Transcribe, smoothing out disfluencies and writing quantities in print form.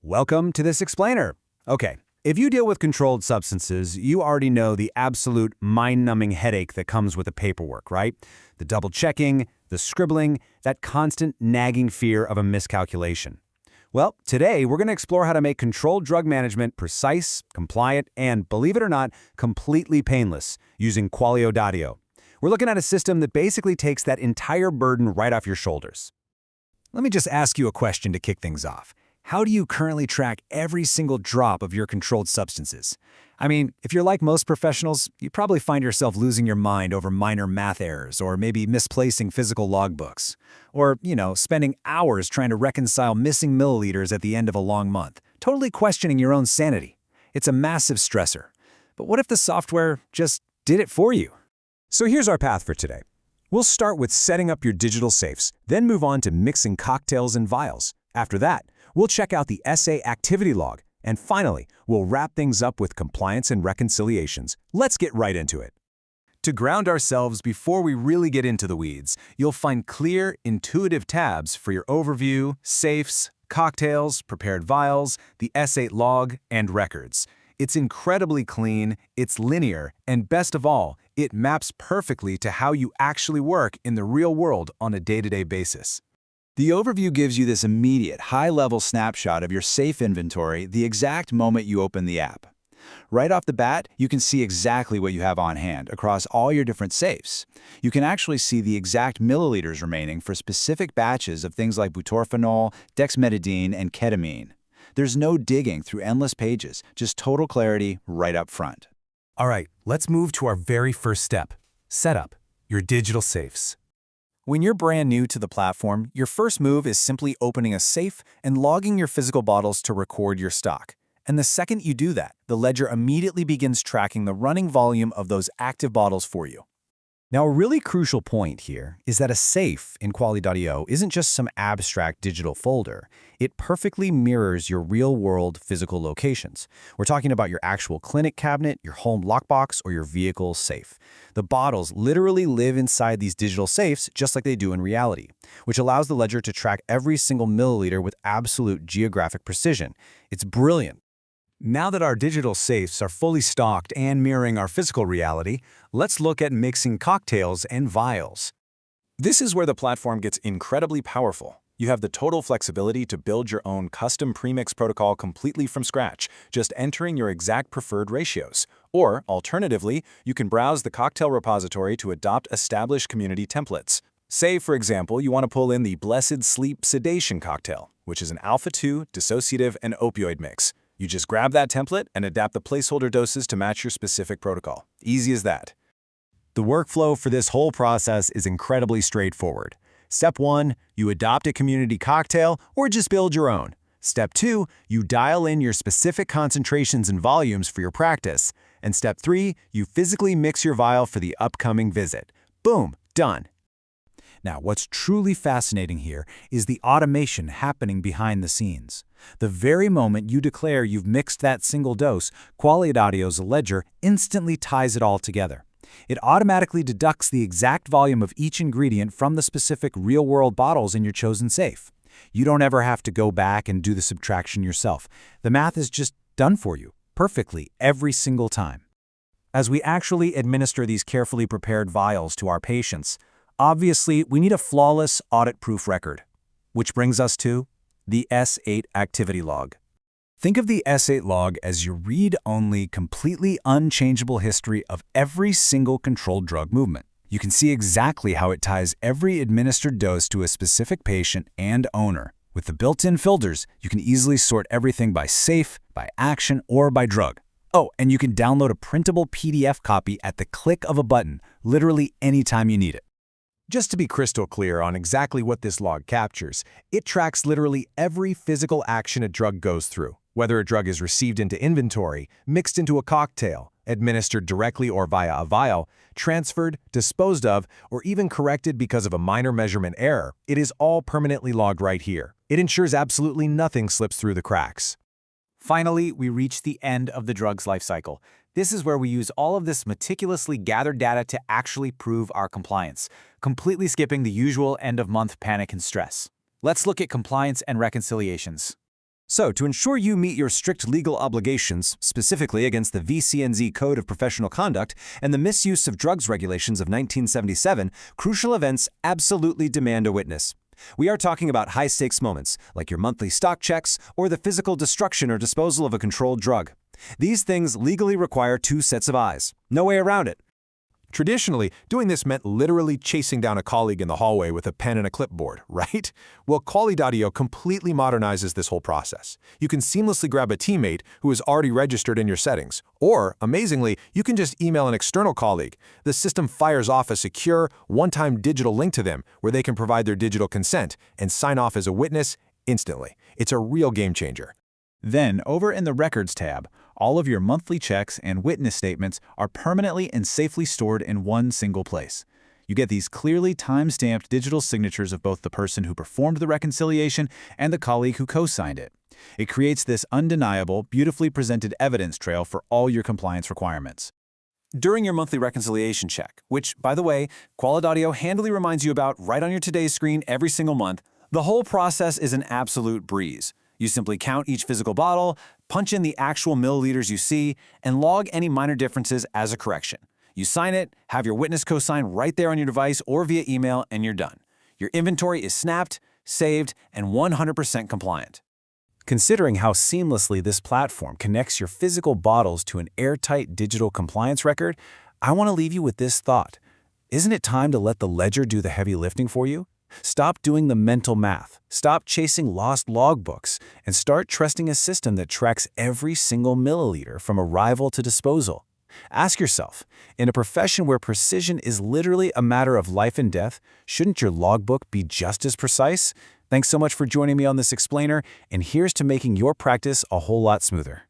Welcome to this explainer. Okay, if you deal with controlled substances, you already know the absolute mind-numbing headache that comes with the paperwork, right? The double-checking, the scribbling, that constant nagging fear of a miscalculation. Well, today we're going to explore how to make controlled drug management precise, compliant, and, believe it or not, completely painless using QoLly. We're looking at a system that basically takes that entire burden right off your shoulders. Let me just ask you a question to kick things off. How do you currently track every single drop of your controlled substances? I mean, if you're like most professionals, you probably find yourself losing your mind over minor math errors or maybe misplacing physical logbooks. Or, spending hours trying to reconcile missing milliliters at the end of a long month, totally questioning your own sanity. It's a massive stressor. But what if the software just did it for you? So here's our path for today. We'll start with setting up your digital safes, then move on to mixing cocktails and vials. After that, we'll check out the SA activity log, and finally, we'll wrap things up with compliance and reconciliations. Let's get right into it. To ground ourselves before we really get into the weeds, you'll find clear, intuitive tabs for your overview, safes, cocktails, prepared vials, the S8 log, and records. It's incredibly clean, it's linear, and best of all, it maps perfectly to how you actually work in the real world on a day-to-day basis. The overview gives you this immediate, high-level snapshot of your safe inventory the exact moment you open the app. Right off the bat, you can see exactly what you have on hand across all your different safes. You can actually see the exact milliliters remaining for specific batches of things like butorphanol, dexmetadine, and ketamine. There's no digging through endless pages, just total clarity right up front. All right, let's move to our very first step. Setup your digital safes. When you're brand new to the platform, your first move is simply opening a safe and logging your physical bottles to record your stock. And the second you do that, the ledger immediately begins tracking the running volume of those active bottles for you. Now, a really crucial point here is that a safe in QoLly isn't just some abstract digital folder. It perfectly mirrors your real-world physical locations. We're talking about your actual clinic cabinet, your home lockbox, or your vehicle safe. The bottles literally live inside these digital safes just like they do in reality, which allows the ledger to track every single milliliter with absolute geographic precision. It's brilliant. Now that our digital safes are fully stocked and mirroring our physical reality, let's look at mixing cocktails and vials. This is where the platform gets incredibly powerful. You have the total flexibility to build your own custom premix protocol completely from scratch, just entering your exact preferred ratios. Or, alternatively, you can browse the cocktail repository to adopt established community templates. Say, for example, you want to pull in the Blessed Sleep Sedation cocktail, which is an alpha-2, dissociative, and opioid mix. You just grab that template and adapt the placeholder doses to match your specific protocol. Easy as that. The workflow for this whole process is incredibly straightforward. Step 1, you adopt a community cocktail or just build your own. Step 2, you dial in your specific concentrations and volumes for your practice. And Step 3, you physically mix your vial for the upcoming visit. Boom, done. Now, what's truly fascinating here is the automation happening behind the scenes. The very moment you declare you've mixed that single dose, QoLly's ledger instantly ties it all together. It automatically deducts the exact volume of each ingredient from the specific real-world bottles in your chosen safe. You don't ever have to go back and do the subtraction yourself. The math is just done for you, perfectly, every single time. As we actually administer these carefully prepared vials to our patients, obviously, we need a flawless, audit-proof record. Which brings us to the S8 activity log. Think of the S8 log as your read-only, completely unchangeable history of every single controlled drug movement. You can see exactly how it ties every administered dose to a specific patient and owner. With the built-in filters, you can easily sort everything by safe, by action, or by drug. Oh, and you can download a printable PDF copy at the click of a button, literally anytime you need it. Just to be crystal clear on exactly what this log captures, it tracks literally every physical action a drug goes through, whether a drug is received into inventory, mixed into a cocktail, administered directly or via a vial, transferred, disposed of, or even corrected because of a minor measurement error. It is all permanently logged right here. It ensures absolutely nothing slips through the cracks. Finally, we reach the end of the drug's life cycle. This is where we use all of this meticulously gathered data to actually prove our compliance, completely skipping the usual end-of-month panic and stress. Let's look at compliance and reconciliations. So, to ensure you meet your strict legal obligations, specifically against the VCNZ Code of Professional Conduct and the Misuse of Drugs Regulations of 1977, crucial events absolutely demand a witness. We are talking about high-stakes moments, like your monthly stock checks or the physical destruction or disposal of a controlled drug. These things legally require two sets of eyes. No way around it. Traditionally, doing this meant literally chasing down a colleague in the hallway with a pen and a clipboard, right? Well, QoLly.io completely modernizes this whole process. You can seamlessly grab a teammate who is already registered in your settings. Or, amazingly, you can just email an external colleague. The system fires off a secure, one-time digital link to them where they can provide their digital consent and sign off as a witness instantly. It's a real game changer. Then, over in the Records tab, all of your monthly checks and witness statements are permanently and safely stored in one single place. You get these clearly time-stamped digital signatures of both the person who performed the reconciliation and the colleague who co-signed it. It creates this undeniable, beautifully presented evidence trail for all your compliance requirements. During your monthly reconciliation check, which, by the way, QoLly.io handily reminds you about right on your Today's screen every single month, the whole process is an absolute breeze. You simply count each physical bottle, punch in the actual milliliters you see, and log any minor differences as a correction. You sign it, have your witness co-sign right there on your device or via email, and you're done. Your inventory is snapped, saved, and 100% compliant. Considering how seamlessly this platform connects your physical bottles to an airtight digital compliance record, I want to leave you with this thought. Isn't it time to let the ledger do the heavy lifting for you? Stop doing the mental math, stop chasing lost logbooks, and start trusting a system that tracks every single milliliter from arrival to disposal. Ask yourself, in a profession where precision is literally a matter of life and death, shouldn't your logbook be just as precise? Thanks so much for joining me on this explainer, and here's to making your practice a whole lot smoother.